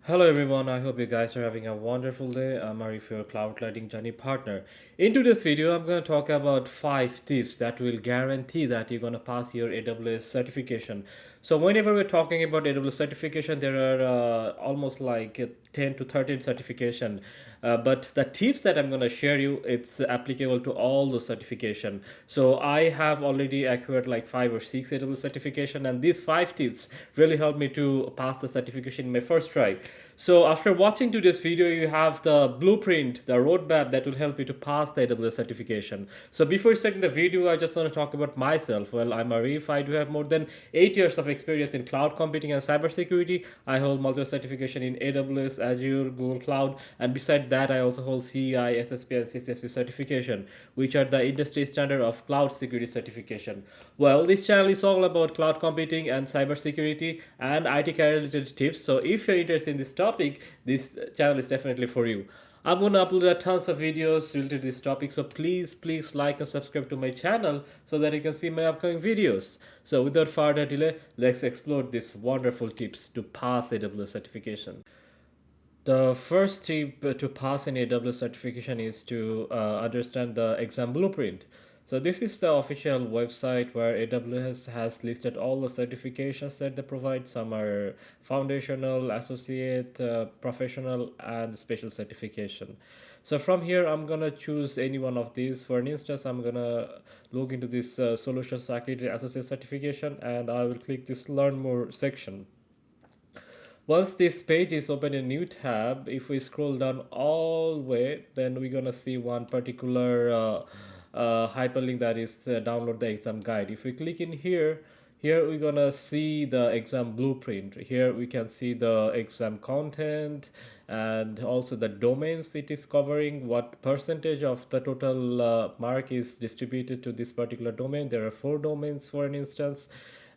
Hello everyone, I hope you guys are having a wonderful day. I'm Arif, your cloud lighting journey partner. In today's video, I'm going to talk about 5 tips that will guarantee that you're going to pass your AWS certification. So whenever we're talking about AWS certification, there are almost like 10 to 13 certification. But the tips that I'm going to share you, it's applicable to all those certification. So I have already acquired like 5 or 6 AWS certification, and these 5 tips really helped me to pass the certification in my first try. So after watching today's video, you have the blueprint, the roadmap that will help you to pass the AWS certification. So before starting the video, I just want to talk about myself. Well, I'm Arif. I do have more than 8 years of experience in cloud computing and cybersecurity. I hold multiple certification in AWS, Azure, Google Cloud, and beside that, I also hold CI, SSP, and CCSP certification, which are the industry standard of cloud security certification. Well, this channel is all about cloud computing and cybersecurity and IT career related tips. So if you're interested in this topic, this channel is definitely for you. I'm gonna upload a tons of videos related to this topic, so please like and subscribe to my channel so that you can see my upcoming videos. So without further delay, let's explore these wonderful tips to pass AWS certification. The first tip to pass an AWS certification is to understand the exam blueprint. So this is the official website where AWS has listed all the certifications that they provide. Some are foundational, associate, professional, and special certification. So from here, I'm gonna choose any one of these. For instance, I'm gonna look into this Solutions Architect Associate certification, and I will click this Learn More section. Once this page is open in a new tab, if we scroll down all the way, then we're gonna see one particular hyperlink that is download the exam guide. If we click in here, here we're gonna see the exam blueprint. Here we can see the exam content and also the domains it is covering, what percentage of the total mark is distributed to this particular domain. There are 4 domains for an instance,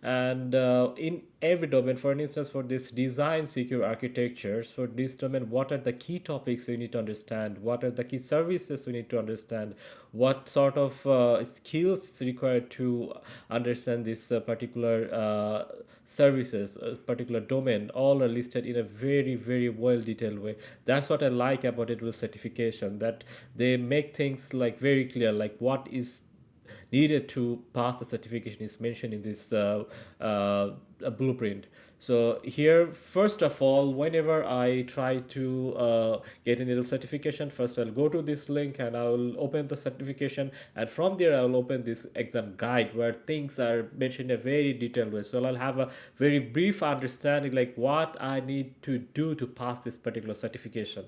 and in every domain, for instance, for this design secure architectures, for this domain, what are the key topics you need to understand, what are the key services we need to understand, what sort of skills required to understand this particular services, particular domain, all are listed in a very well detailed way. That's what I like about it with certification, that they make things like very clear, like what is needed to pass the certification is mentioned in this blueprint. So here, first of all, whenever I try to get a little certification, first I'll go to this link and I will open the certification, and from there I will open this exam guide where things are mentioned in a very detailed way. So I'll have a very brief understanding like what I need to do to pass this particular certification.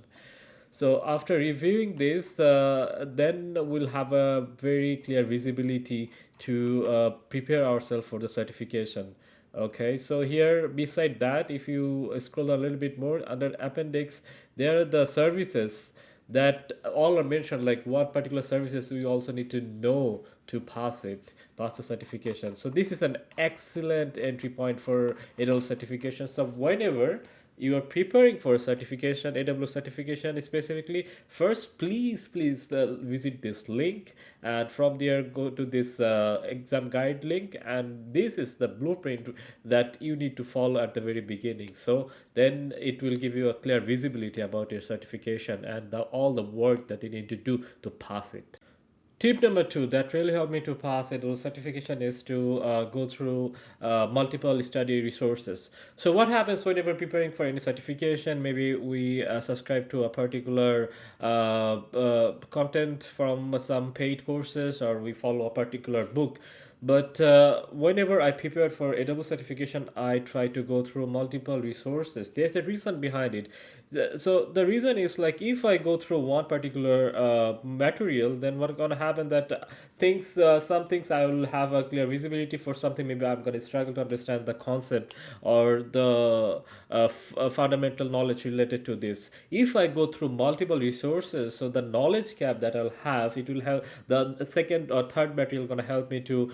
So after reviewing this, then we'll have a very clear visibility to prepare ourselves for the certification. Okay, so here beside that, if you scroll a little bit more under appendix, there are the services that all are mentioned, like what particular services we also need to know to pass the certification. So this is an excellent entry point for AWS certification. So whenever you are preparing for certification, AWS certification specifically, first please visit this link, and from there go to this exam guide link, and this is the blueprint that you need to follow at the very beginning. So then it will give you a clear visibility about your certification and all the work that you need to do to pass it. Tip number 2 that really helped me to pass a certification is to go through multiple study resources. So what happens whenever preparing for any certification? Maybe we subscribe to a particular content from some paid courses, or we follow a particular book. But whenever I prepared for AWS certification, I try to go through multiple resources. There's a reason behind it. So the reason is like if I go through one particular material, then what's gonna happen that some things I will have a clear visibility for something. Maybe I'm gonna struggle to understand the concept or the fundamental knowledge related to this. If I go through multiple resources, so the knowledge gap that I'll have, it will have the second or third material gonna help me to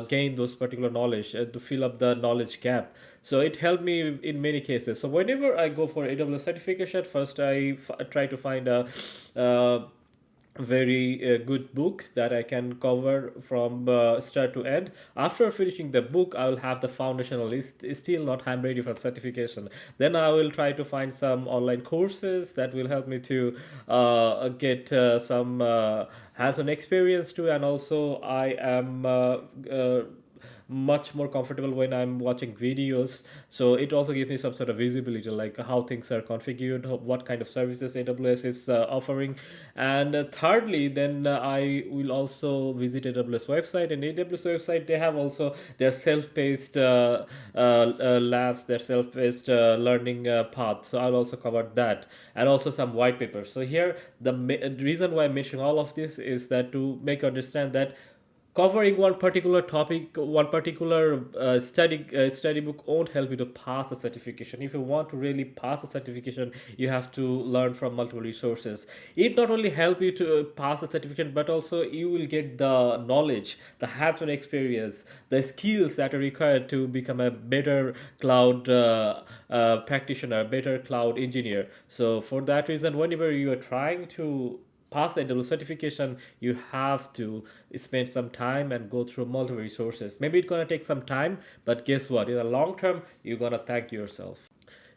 gain those particular knowledge, to fill up the knowledge gap. So it helped me in many cases. So whenever I go for AWS certification, first I try to find a very good book that I can cover from start to end. After finishing the book, I will have the foundational list. Still not I'm ready for certification. Then I will try to find some online courses that will help me to get some hands-on experience too. And also, I am much more comfortable when I'm watching videos. So it also gives me some sort of visibility, like how things are configured, what kind of services AWS is offering. And thirdly, then I will also visit AWS website. And AWS website, they have also their self-paced labs, their self-paced learning path. So I'll also cover that, and also some white papers. So here, the reason why I'm mentioning all of this is that to make you understand that covering one particular topic, one particular study book won't help you to pass the certification. If you want to really pass the certification, you have to learn from multiple resources. It not only help you to pass the certificate, but also you will get the knowledge, the hands-on experience, the skills that are required to become a better cloud practitioner, better cloud engineer. So for that reason, whenever you are trying to pass the AWS certification, you have to spend some time and go through multiple resources. Maybe it's gonna take some time, but guess what? In the long term, you're gonna thank yourself.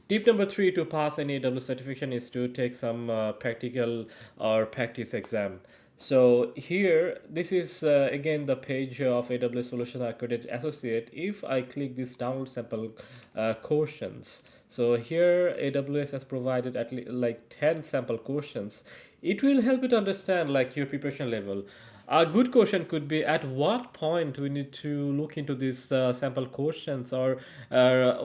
Tip number three to pass any AWS certification is to take some practical or practice exam. So here, this is again the page of AWS Solutions Architect Associate. If I click this download sample questions, so here AWS has provided at least like 10 sample questions. It will help you to understand like your preparation level. A good question could be at what point we need to look into these sample questions, or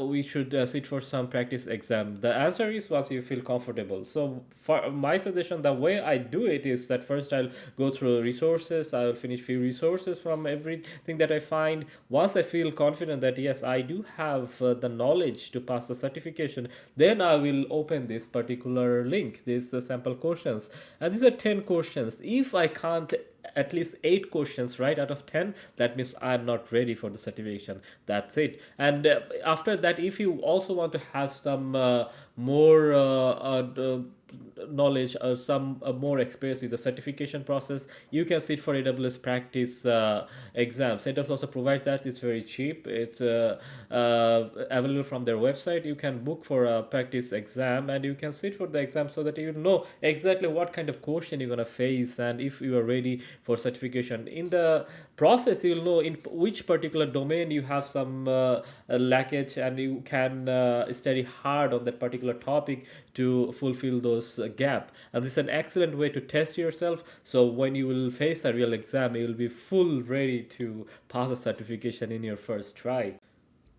we should sit for some practice exam. The answer is once you feel comfortable. So for my suggestion, the way I do it is that first I'll go through resources. I'll finish few resources from everything that I find. Once I feel confident that yes, I do have the knowledge to pass the certification, then I will open this particular link, this sample questions. And these are 10 questions. If I can't at least 8 questions right out of 10, that means I'm not ready for the certification. That's it. And after that, if you also want to have some more knowledge or some more experience with the certification process, you can sit for AWS practice exams. AWS also provides that. It's very cheap. It's available from their website. You can book for a practice exam and you can sit for the exam so that you know exactly what kind of question you're going to face and if you are ready for certification. In the process, you'll know in which particular domain you have some lackage, and you can study hard on that particular topic to fulfill those gap. And this is an excellent way to test yourself, so when you will face the real exam, you will be full ready to pass a certification in your first try.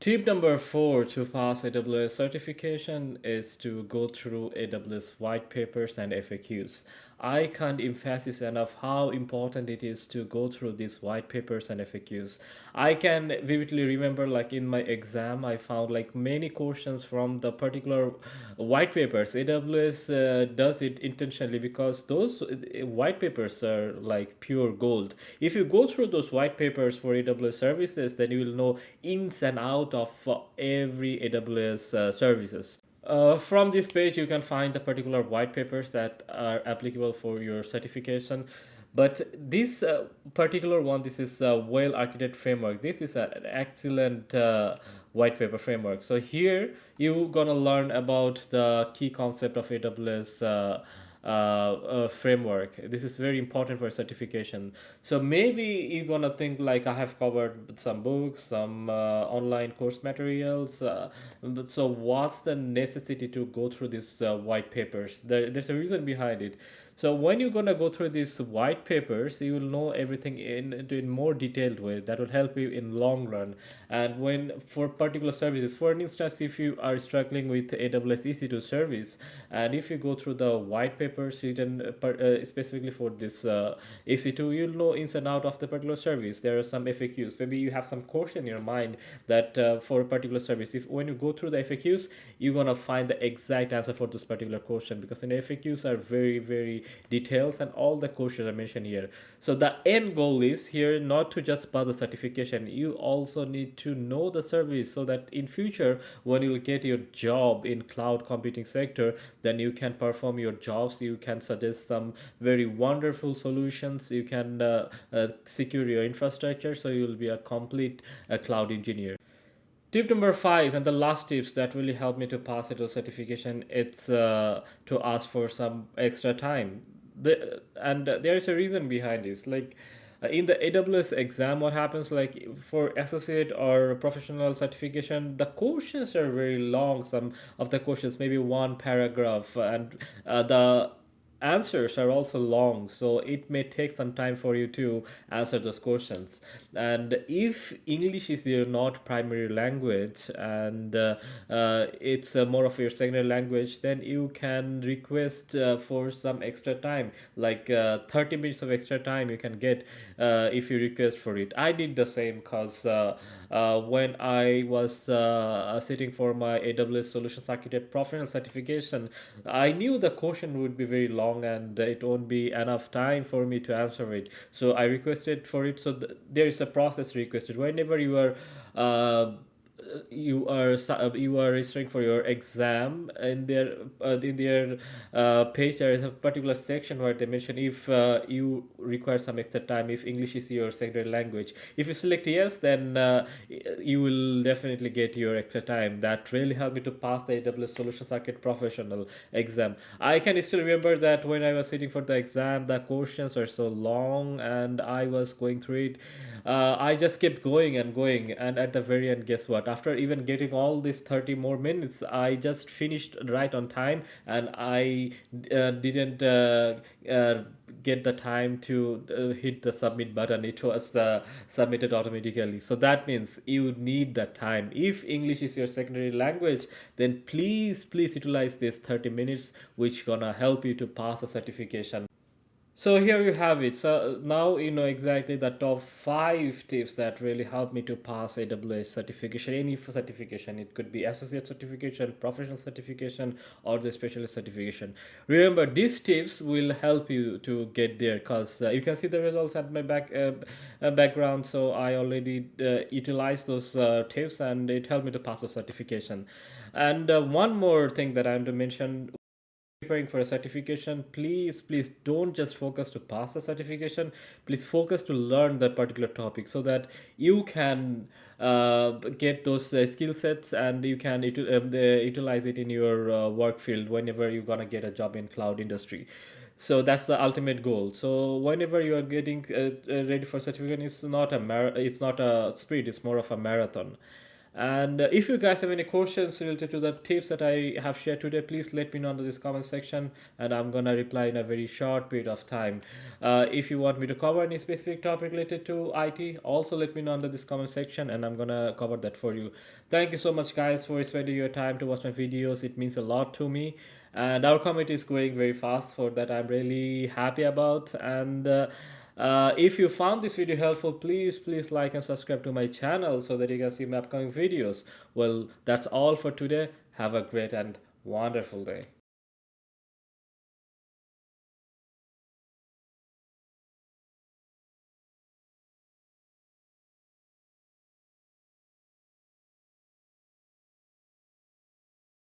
Tip number four to pass AWS certification is to go through AWS white papers and FAQs. I can't emphasize enough how important it is to go through these white papers and FAQs. I can vividly remember, like in my exam, I found like many questions from the particular white papers. AWS does it intentionally because those white papers are like pure gold. If you go through those white papers for AWS services, then you will know ins and out of every AWS services. From this page, you can find the particular white papers that are applicable for your certification. But this particular one, this is a well architect framework. This is an excellent white paper framework. So here you're gonna learn about the key concept of AWS framework. This is very important for certification. So maybe you're gonna think like I have covered some books, some online course materials. But so what's the necessity to go through these white papers? There's a reason behind it. So when you're gonna go through these white papers, you will know everything in more detailed way. That will help you in long run. And when for particular services, for instance, if you are struggling with AWS EC2 service, and if you go through the white papers written specifically for this EC2, you'll know ins and out of the particular service. There are some FAQs. Maybe you have some question in your mind that for a particular service, if when you go through the FAQs, you're gonna find the exact answer for this particular question, because the FAQs are very details and all the courses are mentioned here. So the end goal is here not to just pass the certification, you also need to know the service, so that in future when you will get your job in cloud computing sector, then you can perform your jobs, you can suggest some very wonderful solutions, you can secure your infrastructure, so you will be a complete cloud engineer. Tip number 5 and the last tips that really helped me to pass it to certification, it's to ask for some extra time. And there is a reason behind this. Like in the AWS exam, what happens, like for associate or professional certification, the questions are very long. Some of the questions maybe one paragraph, and the answers are also long, so it may take some time for you to answer those questions. And if English is your not primary language, and it's more of your secondary language, then you can request for some extra time, like 30 minutes of extra time you can get if you request for it. I did the same because when I was sitting for my AWS Solutions Architect professional certification, I knew the question would be very long and it won't be enough time for me to answer it. So I requested for it. So there is a process requested. Whenever you are registering for your exam, in their page there is a particular section where they mention if you require some extra time, if English is your secondary language. If you select yes, then you will definitely get your extra time. That really helped me to pass the AWS Solutions Architect professional exam. I can still remember that when I was sitting for the exam, the questions were so long and I was going through it. I just kept going and going, and at the very end, guess what? After even getting all these 30 more minutes, I just finished right on time, and I didn't get the time to hit the submit button. It was submitted automatically. So that means you need that time. If English is your secondary language, then please utilize this 30 minutes, which gonna help you to pass a certification. So here you have it. So now you know exactly the top 5 tips that really helped me to pass AWS certification, any certification. It could be associate certification, professional certification, or the specialist certification. Remember, these tips will help you to get there, because you can see the results at my background. So I already utilized those tips, and it helped me to pass the certification. And one more thing that I want to mention, preparing for a certification, please don't just focus to pass the certification. Please focus to learn that particular topic, so that you can get those skill sets, and you can utilize it in your work field whenever you're gonna get a job in cloud industry. So that's the ultimate goal. So whenever you are getting ready for certification, it's not a sprint, it's more of a marathon. And if you guys have any questions related to the tips that I have shared today, please let me know in this comment section, and I'm gonna reply in a very short period of time. If you want me to cover any specific topic related to IT, also let me know under this comment section, and I'm gonna cover that for you. Thank you so much, guys, for spending your time to watch my videos. It means a lot to me, and our community is growing very fast. For that, I'm really happy about. And if you found this video helpful, please like and subscribe to my channel, so that you can see my upcoming videos. Well, that's all for today. Have a great and wonderful day.